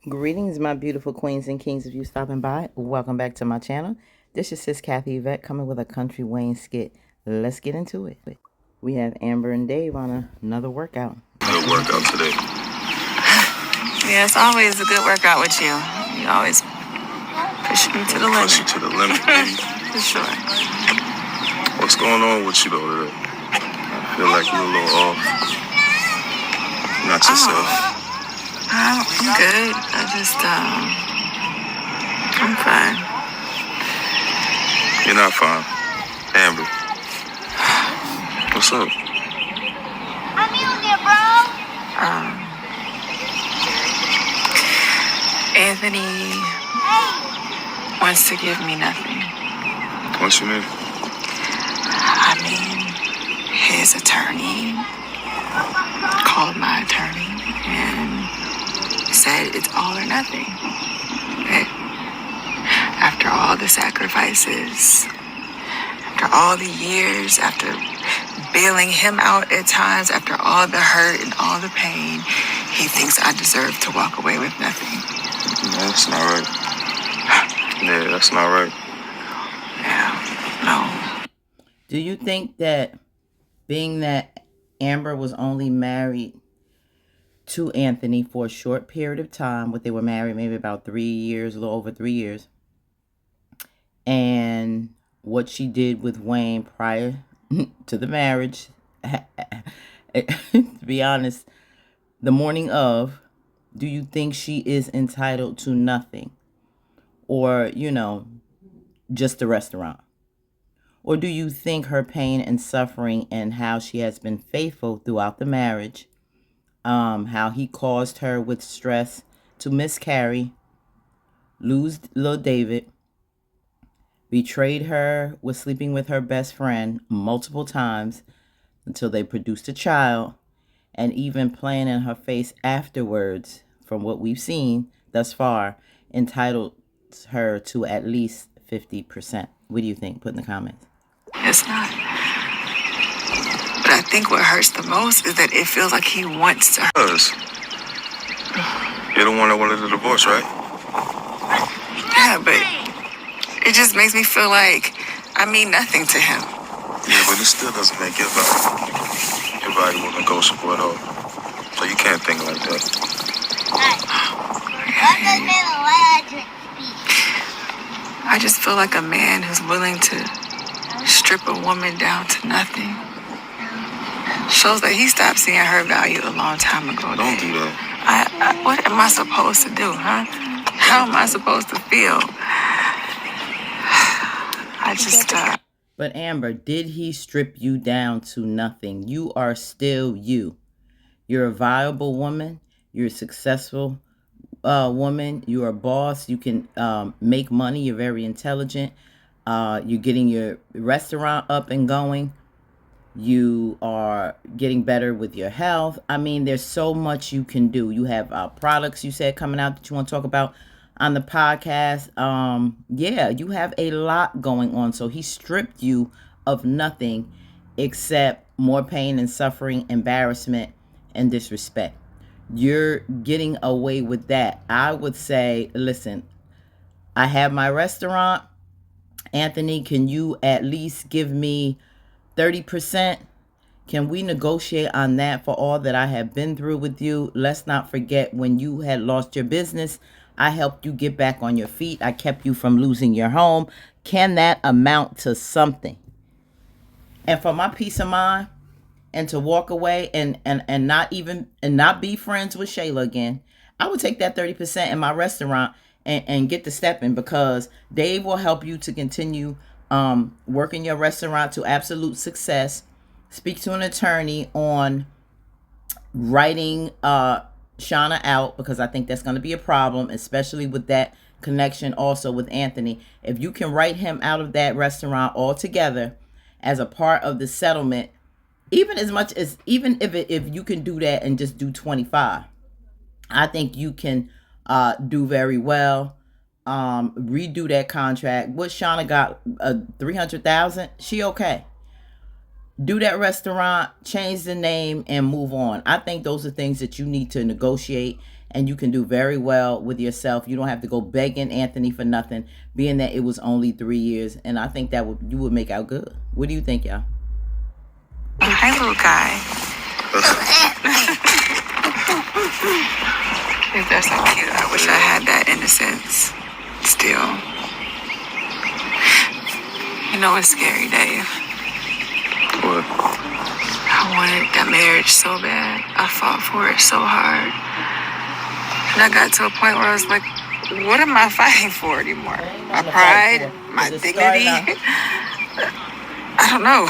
Greetings, my beautiful queens and kings of you stopping by. Welcome back to my channel. This is Sis Kathy Yvette coming with a Country Wayne skit. Let's get into it. We have Amber and Dave on another workout. Good workout today. Yeah, it's always a good workout with you. You always push me to the limit. Push you to the limit, baby. For sure. What's going on with you though today? I feel like you're a little off. Not yourself. I'm good. I'm fine. You're not fine. Amber. What's up? I'm using it, bro. Anthony wants to give me nothing. What you mean? I mean, his attorney called my attorney and said it's all or nothing. That after all the sacrifices, after all the years, after bailing him out at times, after all the hurt and all the pain, he thinks I deserve to walk away with nothing. No, that's not right. Yeah, that's not right. Yeah, no. Do you think that being that Amber was only married to Anthony for a short period of time, what they were married maybe about 3 years, a little over 3 years, and what she did with Wayne prior to the marriage, to be honest, the morning of, do you think she is entitled to nothing? Or, just the restaurant? Or do you think her pain and suffering and how she has been faithful throughout the marriage, how he caused her with stress to miscarry, lose little David, betrayed her with sleeping with her best friend multiple times until they produced a child, and even playing in her face afterwards, from what we've seen thus far, entitled her to at least 50%. What do you think? Put in the comments. It's not. But I think what hurts the most is that it feels like he wants to hurt. Cuz you're the one that wanted the divorce, right? Yeah, but it just makes me feel like I mean nothing to him. Yeah, but it still doesn't make your valuable negotiable at all. So you can't think like that. What does it allow I just feel like a man who's willing to strip a woman down to nothing shows that he stopped seeing her value a long time ago. Don't do that. What am I supposed to do, huh? How am I supposed to feel? But Amber, did he strip you down to nothing? You are still you. You're a viable woman. You're a successful woman. You're a boss. You can make money. You're very intelligent. You're getting your restaurant up and going. You are getting better with your health. I mean, there's so much you can do. You have products you said coming out that you want to talk about on the podcast. Yeah, you have a lot going on. So he stripped you of nothing except more pain and suffering, embarrassment, and disrespect. You're getting away with that. I would say, listen, I have my restaurant. Anthony, can you at least give me 30%? Can we negotiate on that for all that I have been through with you? Let's not forget when you had lost your business, I helped you get back on your feet. I kept you from losing your home. Can that amount to something? And for my peace of mind, and to walk away and not be friends with Shayla again, I would take that 30% in my restaurant and get to stepping, because Dave will help you to continue working your restaurant to absolute success. Speak to an attorney on writing Shauna out, because I think that's going to be a problem, especially with that connection also with Anthony. If you can write him out of that restaurant altogether as a part of the settlement, even if you can do that and just do 25, I think you can do very well. Redo that contract. What Shauna got, 300,000. She okay. Do that restaurant, change the name, and move on. I think those are things that you need to negotiate and you can do very well with yourself. You don't have to go begging Anthony for nothing, being that it was only 3 years. And I think that you would make out good. What do you think, y'all? Hi, little guy. They're so cute. I wish I had that innocence still. You know what's scary, Dave? What? I wanted that marriage so bad. I fought for it so hard. And I got to a point where I was like, what am I fighting for anymore? My pride? My dignity? I don't know.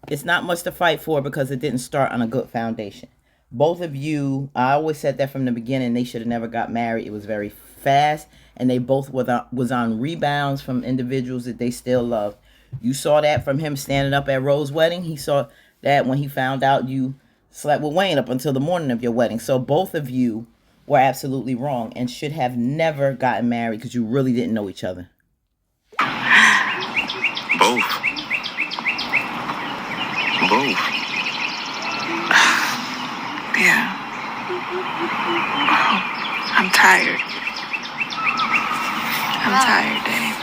It's not much to fight for because it didn't start on a good foundation. Both of you, I always said that from the beginning, they should have never got married. It was very fast, and they both was on rebounds from individuals that they still loved. You saw that from him standing up at Rose's wedding. He saw that when he found out you slept with Wayne up until the morning of your wedding. So both of you were absolutely wrong and should have never gotten married because you really didn't know each other. Both. Both. Yeah. Oh, I'm tired. I'm tired, Dave.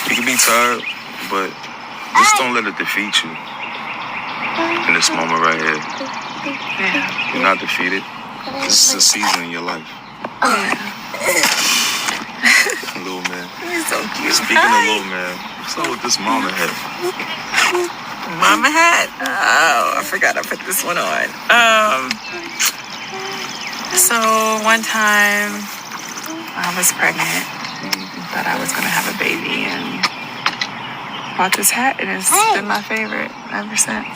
You can be tired, but just don't let it defeat you. In this moment right here. Yeah. You're not defeated. This is a season in your life. Yeah. Little man. You're so cute. Speaking of little man, what's up with this mama head? Mama hat? Oh, I forgot I put this one on. So one time I was pregnant and thought I was gonna have a baby and bought this hat and it's been my favorite ever since.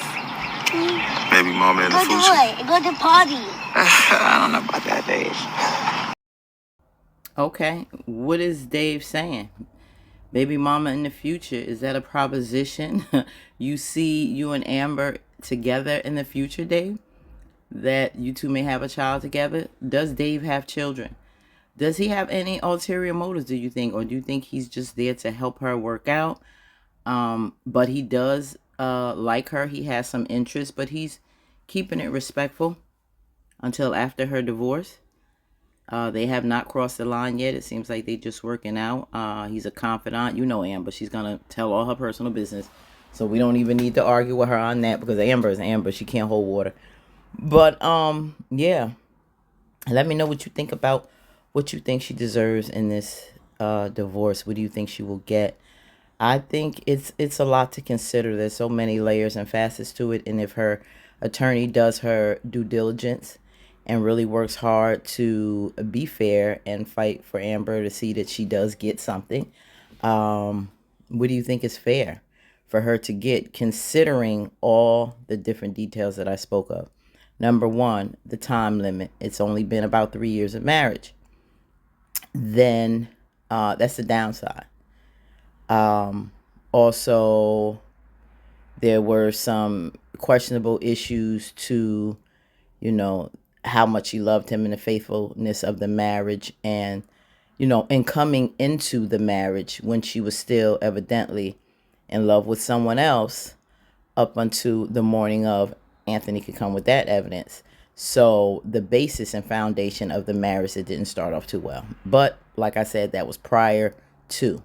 Maybe mama in the Go do future. it. Go to party. I don't know about that, Dave. Okay, what is Dave saying? Baby mama in the future, is that a proposition? You see you and Amber together in the future, Dave? That you two may have a child together? Does Dave have children? Does he have any ulterior motives, do you think? Or do you think he's just there to help her work out? But he does like her. He has some interest, but he's keeping it respectful until after her divorce. They have not crossed the line yet. It seems like they just working out. He's a confidant. You know Amber. She's going to tell all her personal business. So we don't even need to argue with her on that because Amber is Amber. She can't hold water. But, yeah. Let me know what you think about what you think she deserves in this divorce. What do you think she will get? I think it's a lot to consider. There's so many layers and facets to it. And if her attorney does her due diligence and really works hard to be fair and fight for Amber to see that she does get something, what do you think is fair for her to get, considering all the different details that I spoke of? Number one, the time limit. It's only been about 3 years of marriage. Then that's the downside. Also, there were some questionable issues to, how much she loved him and the faithfulness of the marriage, and and coming into the marriage when she was still evidently in love with someone else up until the morning of. Anthony could come with that evidence. So the basis and foundation of the marriage, it didn't start off too well. But like I said, that was prior to.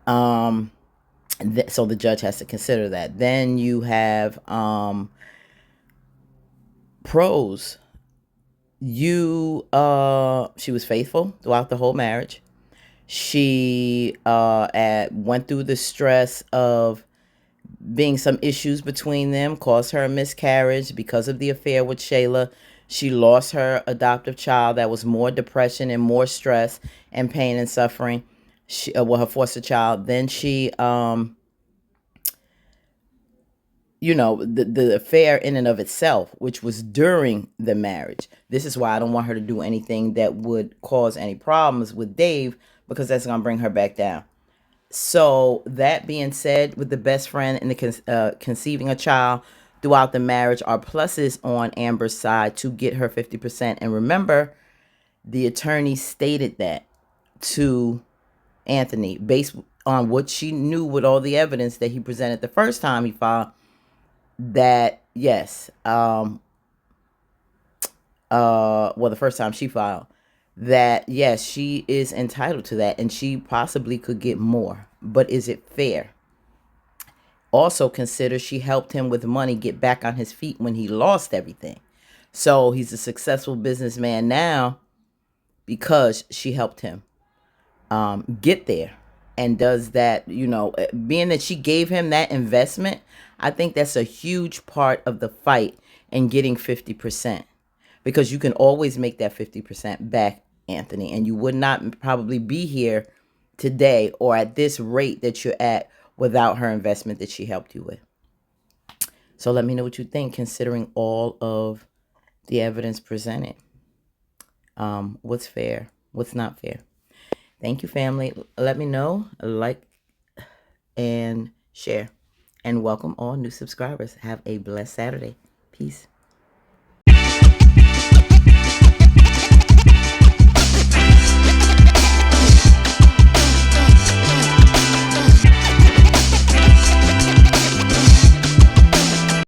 So the judge has to consider that. Then you have pros. She was faithful throughout the whole marriage. She went through the stress of being some issues between them, caused her a miscarriage because of the affair with Shayla. She lost her adoptive child. That was more depression and more stress and pain and suffering. Her foster child. Then she, the affair in and of itself, which was during the marriage. This is why I don't want her to do anything that would cause any problems with Dave, because that's going to bring her back down. So that being said, with the best friend and the conceiving a child throughout the marriage are pluses on Amber's side to get her 50%. And remember, the attorney stated that to Anthony based on what she knew with all the evidence that he presented the first time he filed, that yes, well, the first time she filed, that yes, she is entitled to that and she possibly could get more. But is it fair? Also consider she helped him with money get back on his feet when he lost everything. So he's a successful businessman now because she helped him get there. And does that, being that she gave him that investment, I think that's a huge part of the fight in getting 50%. Because you can always make that 50% back, Anthony, and you would not probably be here today or at this rate that you're at without her investment that she helped you with. So let me know what you think, considering all of the evidence presented. What's fair? What's not fair? Thank you, family. Let me know, like, and share. And welcome all new subscribers. Have a blessed Saturday. Peace.